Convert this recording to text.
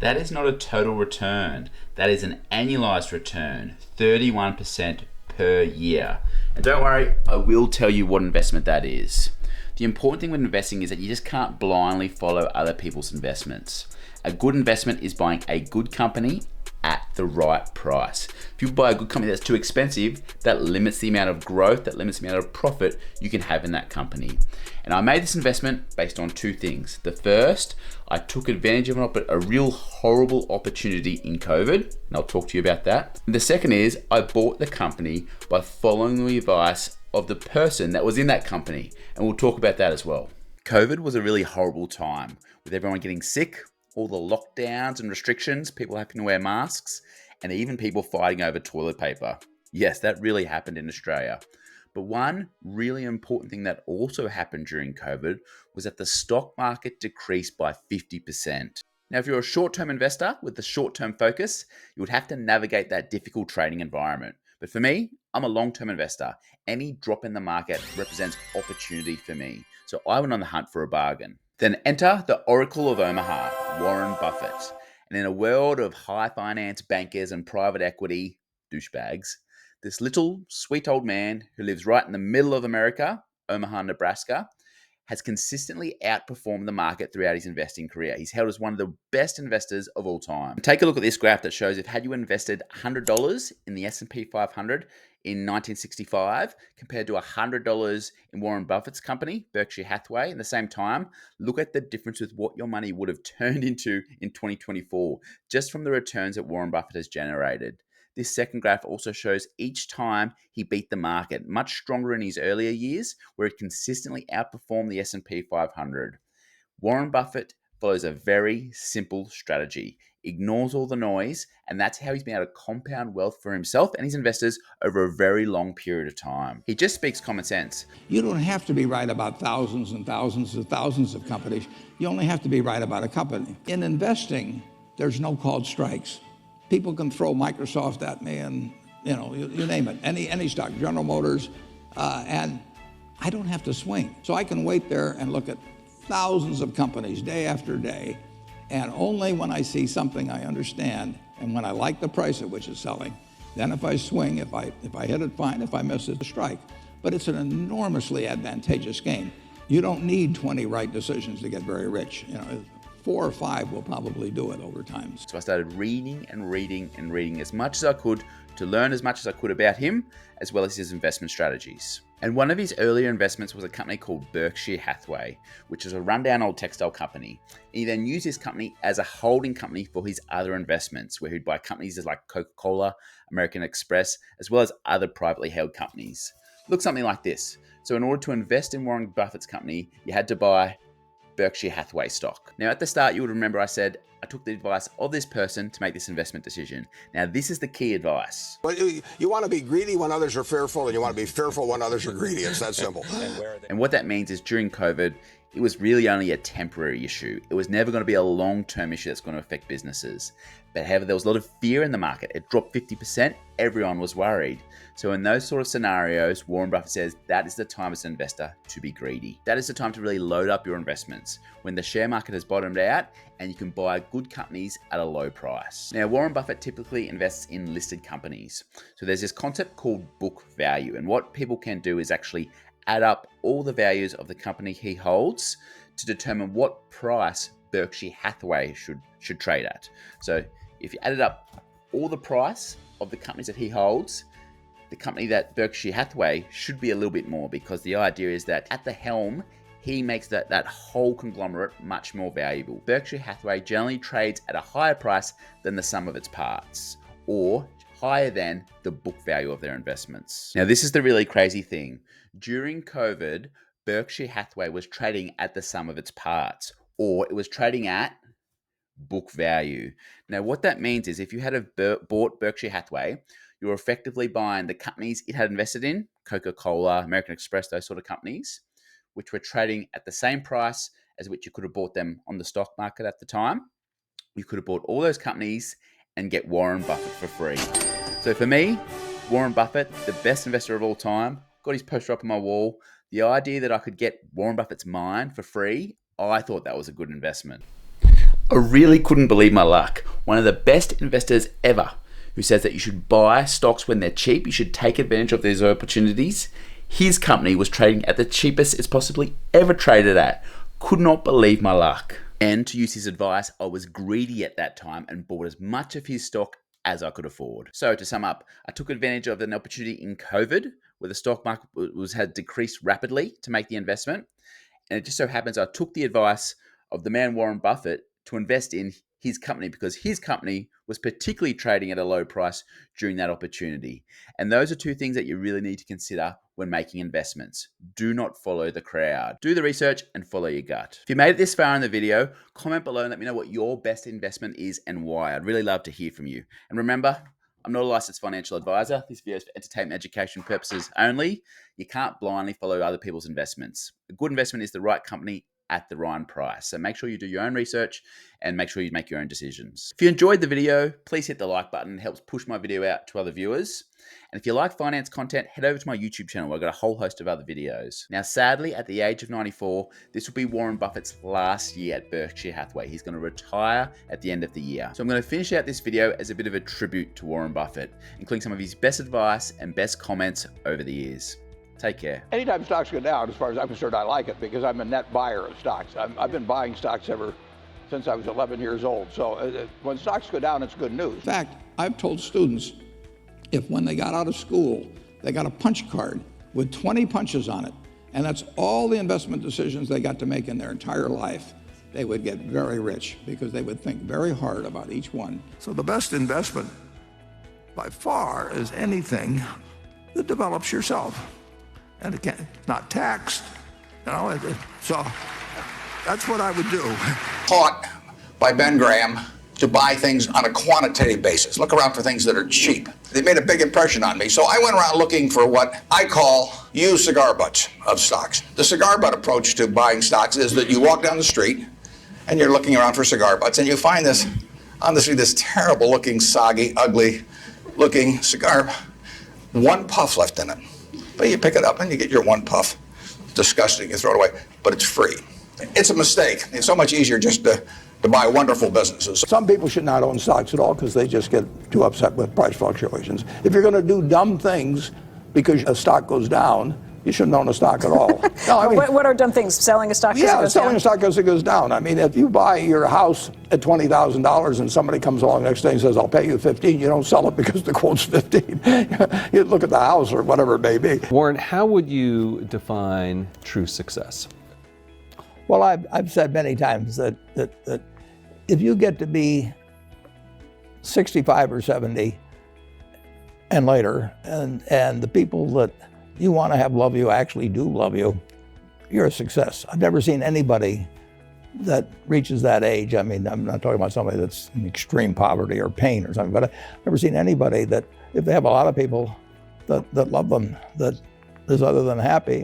That is not a total return. That is an annualized return, 31% per year. And don't worry, I will tell you what investment that is. The important thing with investing is that you just can't blindly follow other people's investments. A good investment is buying a good company at the right price. If you buy a good company that's too expensive, that limits the amount of growth, that limits the amount of profit you can have in that company. And I made this investment based on two things. The first, I took advantage of a real horrible opportunity in COVID, and I'll talk to you about that. And the second is, I bought the company by following the advice of the person that was in that company, and we'll talk about that as well. COVID was a really horrible time with everyone getting sick, all the lockdowns and restrictions, people having to wear masks, and even people fighting over toilet paper. Yes, that really happened in Australia. But one really important thing that also happened during COVID was that the stock market decreased by 50%. Now, if you're a short-term investor with the short-term focus, you would have to navigate that difficult trading environment. But for me, I'm a long-term investor. Any drop in the market represents opportunity for me. So I went on the hunt for a bargain. Then enter the Oracle of Omaha, Warren Buffett. And in a world of high finance bankers and private equity douchebags, this little sweet old man who lives right in the middle of America, Omaha, Nebraska, has consistently outperformed the market throughout his investing career. He's held as one of the best investors of all time. Take a look at this graph that shows if had you invested $100 in the S&P 500 in 1965 compared to $100 in Warren Buffett's company, Berkshire Hathaway, in the same time, look at the difference with what your money would have turned into in 2024, just from the returns that Warren Buffett has generated. This second graph also shows each time he beat the market, much stronger in his earlier years, where he consistently outperformed the S&P 500. Warren Buffett follows a very simple strategy, ignores all the noise, and that's how he's been able to compound wealth for himself and his investors over a very long period of time. He just speaks common sense. You don't have to be right about thousands and thousands and thousands of companies. You only have to be right about a company. In investing, there's no called strikes. People can throw Microsoft at me and, you name it, any stock, General Motors, and I don't have to swing. So I can wait there and look at thousands of companies day after day, and only when I see something I understand and when I like the price at which it's selling, then if I swing, if I hit it, fine. If I miss it, a strike. But it's an enormously advantageous game. You don't need 20 right decisions to get very rich. 4 or 5 will probably do it over time. So I started reading as much as I could to learn as much as I could about him, as well as his investment strategies. And one of his earlier investments was a company called Berkshire Hathaway, which is a rundown old textile company. And he then used this company as a holding company for his other investments, where he'd buy companies like Coca-Cola, American Express, as well as other privately held companies. Look something like this. So in order to invest in Warren Buffett's company, you had to buy Berkshire Hathaway stock. Now at the start, you would remember I said I took the advice of this person to make this investment decision. Now this is the key advice. Well, you want to be greedy when others are fearful, and you want to be fearful when others are greedy. It's that simple. And what that means is during COVID, it was really only a temporary issue. It was never going to be a long-term issue that's going to affect businesses. But however, there was a lot of fear in the market. It dropped 50%. Everyone was worried. So in those sort of scenarios, Warren Buffett says that is the time as an investor to be greedy. That is the time to really load up your investments when the share market has bottomed out and you can buy good companies at a low price. Now, Warren Buffett typically invests in listed companies. So there's this concept called book value. And what people can do is actually add up all the values of the company he holds to determine what price Berkshire Hathaway should trade at. So if you added up all the price of the companies that he holds, the company that Berkshire Hathaway should be a little bit more, because the idea is that at the helm, he makes that whole conglomerate much more valuable. Berkshire Hathaway generally trades at a higher price than the sum of its parts, or higher than the book value of their investments. Now, this is the really crazy thing. During COVID, Berkshire Hathaway was trading at the sum of its parts, or it was trading at book value. Now, what that means is if you had bought Berkshire Hathaway, you're effectively buying the companies it had invested in, Coca-Cola, American Express, those sort of companies, which were trading at the same price as which you could have bought them on the stock market at the time. You could have bought all those companies and get Warren Buffett for free. So for me, Warren Buffett, the best investor of all time, got his poster up on my wall. The idea that I could get Warren Buffett's mind for free, I thought that was a good investment. I really couldn't believe my luck. One of the best investors ever, who says that you should buy stocks when they're cheap, you should take advantage of these opportunities. His company was trading at the cheapest it's possibly ever traded at. Could not believe my luck. And to use his advice, I was greedy at that time and bought as much of his stock as I could afford. So to sum up, I took advantage of an opportunity in COVID where the stock market had decreased rapidly to make the investment. And it just so happens I took the advice of the man Warren Buffett to invest in his company because his company was particularly trading at a low price during that opportunity. And those are two things that you really need to consider when making investments. Do not follow the crowd. Do the research and follow your gut. If you made it this far in the video, comment below and let me know what your best investment is and why. I'd really love to hear from you. And remember, I'm not a licensed financial advisor. This video is for entertainment and education purposes only. You can't blindly follow other people's investments. A good investment is the right company at the right price. So make sure you do your own research and make sure you make your own decisions. If you enjoyed the video, please hit the like button. It helps push my video out to other viewers. And if you like finance content, head over to my YouTube channel. I've got a whole host of other videos. Now, sadly, at the age of 94, this will be Warren Buffett's last year at Berkshire Hathaway. He's going to retire at the end of the year. So I'm going to finish out this video as a bit of a tribute to Warren Buffett, including some of his best advice and best comments over the years. Take care. Anytime stocks go down, as far as I'm concerned, I like it because I'm a net buyer of stocks. I've been buying stocks ever since I was 11 years old. So when stocks go down, it's good news. In fact, I've told students if when they got out of school, they got a punch card with 20 punches on it, and that's all the investment decisions they got to make in their entire life, they would get very rich because they would think very hard about each one. So the best investment by far is anything that develops yourself. And it's not taxed, so that's what I would do. Taught by Ben Graham to buy things on a quantitative basis. Look around for things that are cheap. They made a big impression on me, so I went around looking for what I call used cigar butts of stocks. The cigar butt approach to buying stocks is that you walk down the street and you're looking around for cigar butts and you find this, on the street, this terrible looking, soggy, ugly looking cigar, one puff left in it. But you pick it up and you get your one puff. It's disgusting, you throw it away, but it's free. It's a mistake. It's so much easier just to buy wonderful businesses. Some people should not own stocks at all because they just get too upset with price fluctuations. If you're going to do dumb things because a stock goes down, you shouldn't own a stock at all. No, I mean, what are dumb things? Selling a stock because it goes down? Selling a stock because it goes down. I mean, if you buy your house at $20,000 and somebody comes along the next day and says, I'll pay you 15, you don't sell it because the quote's 15. You look at the house or whatever it may be. Warren, how would you define true success? Well, I've said many times that if you get to be 65 or 70 and later, and the people that you want to have love you actually do love you, you're a success. I've never seen anybody that reaches that age. I mean, I'm not talking about somebody that's in extreme poverty or pain or something, but I've never seen anybody that, if they have a lot of people that love them, that is other than happy.